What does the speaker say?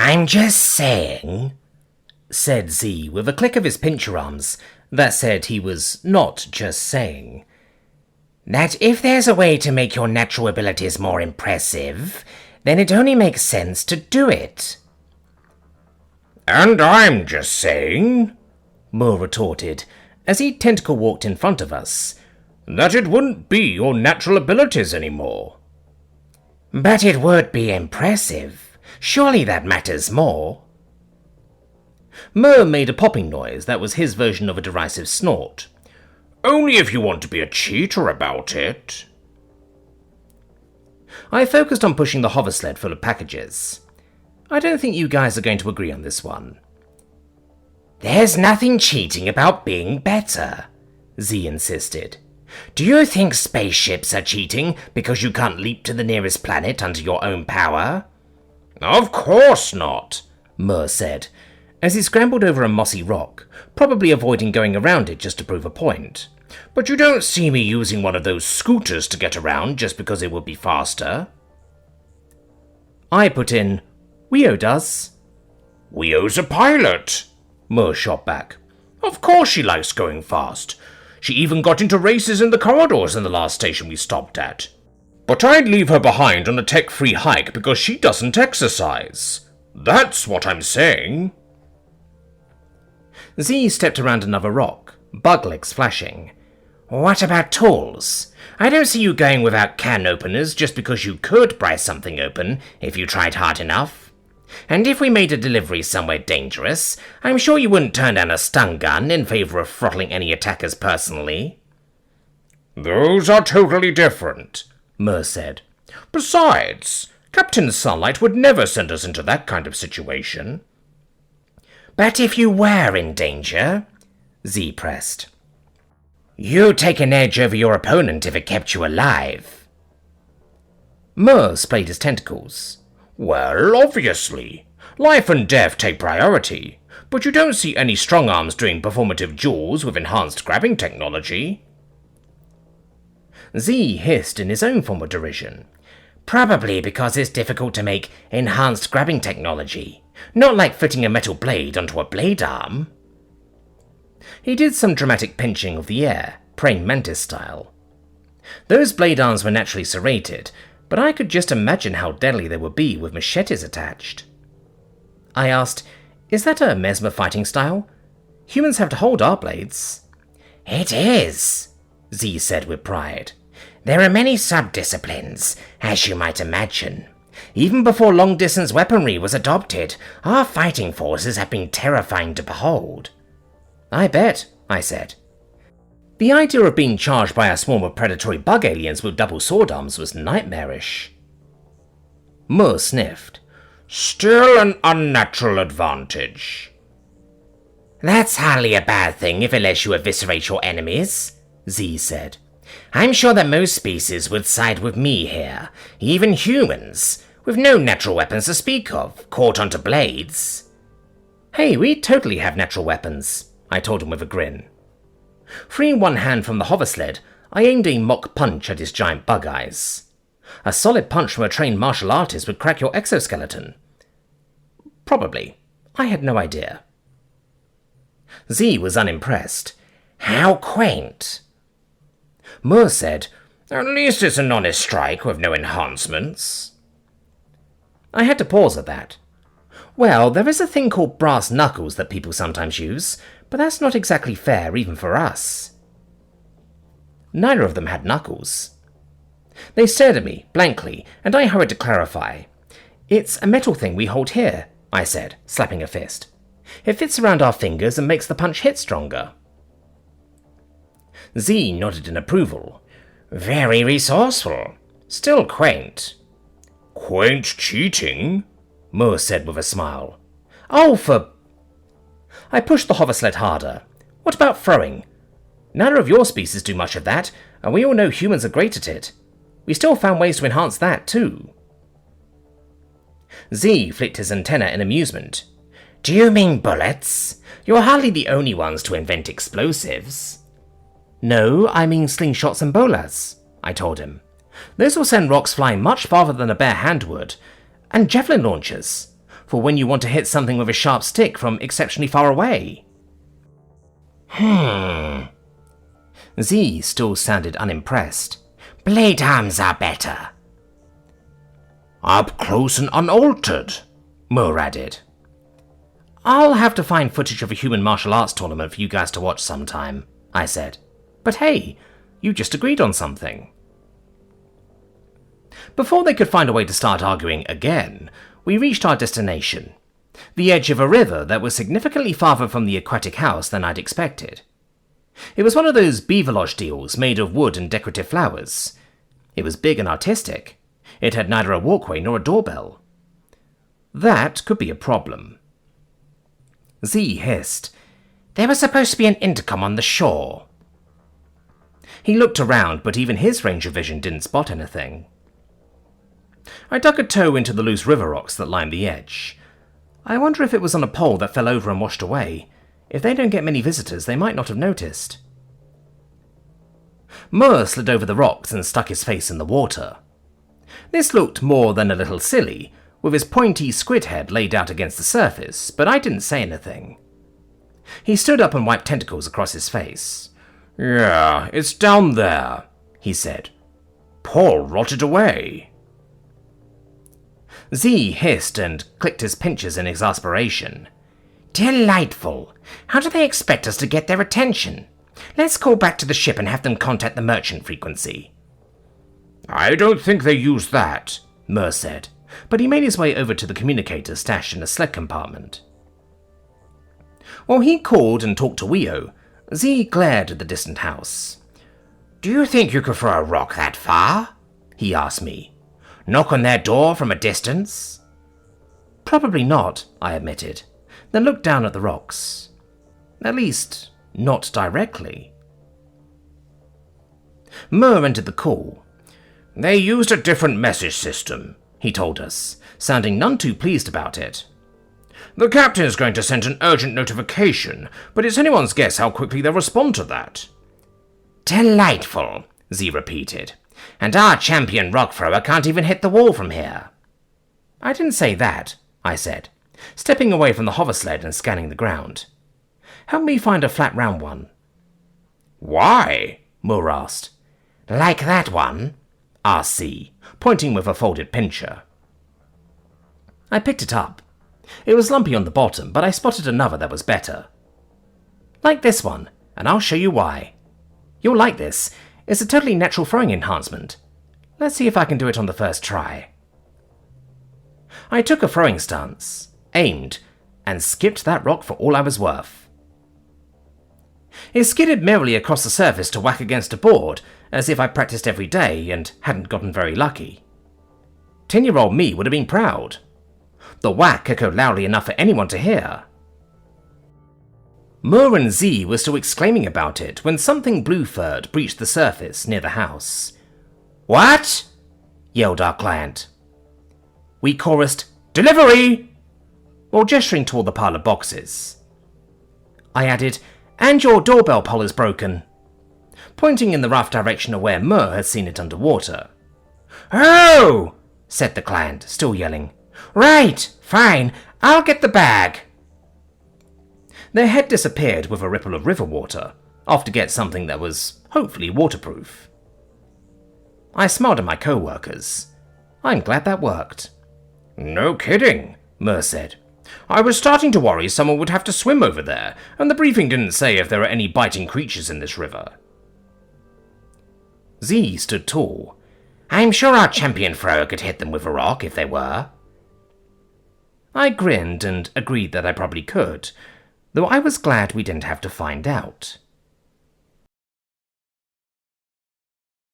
I'm just saying, said Z with a click of his pincher arms that said he was not just saying, that if there's a way to make your natural abilities more impressive, then it only makes sense to do it. And I'm just saying, Mo retorted as he tentacle walked in front of us, that it wouldn't be your natural abilities anymore. But it would be impressive. Surely that matters more. Mo made a popping noise that was his version of a derisive snort. Only if you want to be a cheater about it. I focused on pushing the hover sled full of packages. I don't think you guys are going to agree on this one. There's nothing cheating about being better, Z insisted. Do you think spaceships are cheating because you can't leap to the nearest planet under your own power? Of course not, Mo said, as he scrambled over a mossy rock, probably avoiding going around it just to prove a point. But you don't see me using one of those scooters to get around just because it would be faster. I put in, Weo does. Weo's a pilot, Mo shot back. Of course she likes going fast. She even got into races in the corridors in the last station we stopped at. But I'd leave her behind on a tech-free hike because she doesn't exercise. That's what I'm saying. Z stepped around another rock, bug legs flashing. What about tools? I don't see you going without can openers just because you could pry something open if you tried hard enough. And if we made a delivery somewhere dangerous, I'm sure you wouldn't turn down a stun gun in favor of throttling any attackers personally. Those are totally different, Mo said. Besides, Captain Sunlight would never send us into that kind of situation. But if you were in danger, Z pressed. You'd take an edge over your opponent if it kept you alive. Mo splayed his tentacles. Well, obviously. Life and death take priority, but you don't see any strong arms doing performative duels with enhanced grabbing technology. Z hissed in his own form of derision. Probably because it's difficult to make enhanced grabbing technology, not like fitting a metal blade onto a blade arm. He did some dramatic pinching of the air, praying mantis style. Those blade arms were naturally serrated, but I could just imagine how deadly they would be with machetes attached. I asked, is that a mesmer fighting style? Humans have to hold our blades. It is, Z said with pride. There are many sub-disciplines, as you might imagine. Even before long-distance weaponry was adopted, our fighting forces have been terrifying to behold. I bet, I said. The idea of being charged by a swarm of predatory bug aliens with double sword arms was nightmarish. Mo sniffed. Still an unnatural advantage. That's hardly a bad thing if it lets you eviscerate your enemies, Z said. I'm sure that most species would side with me here, even humans, with no natural weapons to speak of, caught onto blades. Hey, we totally have natural weapons, I told him with a grin. Freeing one hand from the hover sled, I aimed a mock punch at his giant bug eyes. A solid punch from a trained martial artist would crack your exoskeleton. Probably. I had no idea. Z was unimpressed. How quaint. Mo said, At least it's an honest strike with no enhancements. I had to pause at that. Well, there is a thing called brass knuckles that people sometimes use, but that's not exactly fair even for us. Neither of them had knuckles. They stared at me, blankly, and I hurried to clarify. It's a metal thing we hold here, I said, slapping a fist. It fits around our fingers and makes the punch hit stronger. Z nodded in approval. Very resourceful. Still quaint. Quaint cheating? Mo said with a smile. Oh, for... I pushed the hover sled harder. What about throwing? Neither of your species do much of that, and we all know humans are great at it. We still found ways to enhance that, too. Z flicked his antenna in amusement. Do you mean bullets? You're hardly the only ones to invent explosives. No, I mean slingshots and bolas, I told him. Those will send rocks flying much farther than a bare hand would. And javelin launchers. for when you want to hit something with a sharp stick from exceptionally far away. Z still sounded unimpressed. Blade arms are better. Up close and unaltered, Moore added. I'll have to find footage of a human martial arts tournament for you guys to watch sometime, I said. But hey, you just agreed on something. Before they could find a way to start arguing again, we reached our destination, the edge of a river that was significantly farther from the aquatic house than I'd expected. It was one of those beaver lodge deals made of wood and decorative flowers. It was big and artistic. It had neither a walkway nor a doorbell. That could be a problem. Z hissed. There was supposed to be an intercom on the shore. He looked around, but even his range of vision didn't spot anything. I dug a toe into the loose river rocks that lined the edge. I wonder if it was on a pole that fell over and washed away. If they don't get many visitors, they might not have noticed. Moore slid over the rocks and stuck his face in the water. This looked more than a little silly, with his pointy squid head laid out against the surface, but I didn't say anything. He stood up and wiped tentacles across his face. Yeah, it's down there, he said. Paul rotted away. Z hissed and clicked his pinches in exasperation. Delightful. How do they expect us to get their attention? Let's call back to the ship and have them contact the merchant frequency. I don't think they use that, Moore said, but he made his way over to the communicator stashed in a sled compartment. While he called and talked to Weo, Z glared at the distant house. Do you think you could throw a rock that far? He asked me. Knock on their door from a distance? Probably not, I admitted, then looked down at the rocks. At least, not directly. Moore entered the call. They used a different message system, he told us, sounding none too pleased about it. The captain's going to send an urgent notification, but it's anyone's guess how quickly they'll respond to that. Delightful, Z repeated. And our champion rock thrower can't even hit the wall from here. I didn't say that, I said, stepping away from the hover sled and scanning the ground. Help me find a flat round one. Why? Moore asked. Like that one? asked Z, pointing with a folded pincher. I picked it up. It was lumpy on the bottom, but I spotted another that was better. Like this one, and I'll show you why. You'll like this. It's a totally natural throwing enhancement. Let's see if I can do it on the first try. I took a throwing stance, aimed, and skipped that rock for all I was worth. It skidded merrily across the surface to whack against a board, as if I practiced every day and hadn't gotten very lucky. 10-year-old me would have been proud. The whack echoed loudly enough for anyone to hear. Moore and Z were still exclaiming about it when something blue-furred breached the surface near the house. What? Yelled our client. We chorused, Delivery! While gesturing toward the pile of boxes. I added, And your doorbell pole is broken, pointing in the rough direction of where Moore had seen it underwater. Oh! Said the client, still yelling. Right, fine, I'll get the bag. Their head disappeared with a ripple of river water, off to get something that was hopefully waterproof. I smiled at my co-workers. I'm glad that worked. No kidding, Moore said. I was starting to worry someone would have to swim over there, and the briefing didn't say if there are any biting creatures in this river. Z stood tall. I'm sure our champion thrower could hit them with a rock if they were. I grinned and agreed that I probably could, though I was glad we didn't have to find out.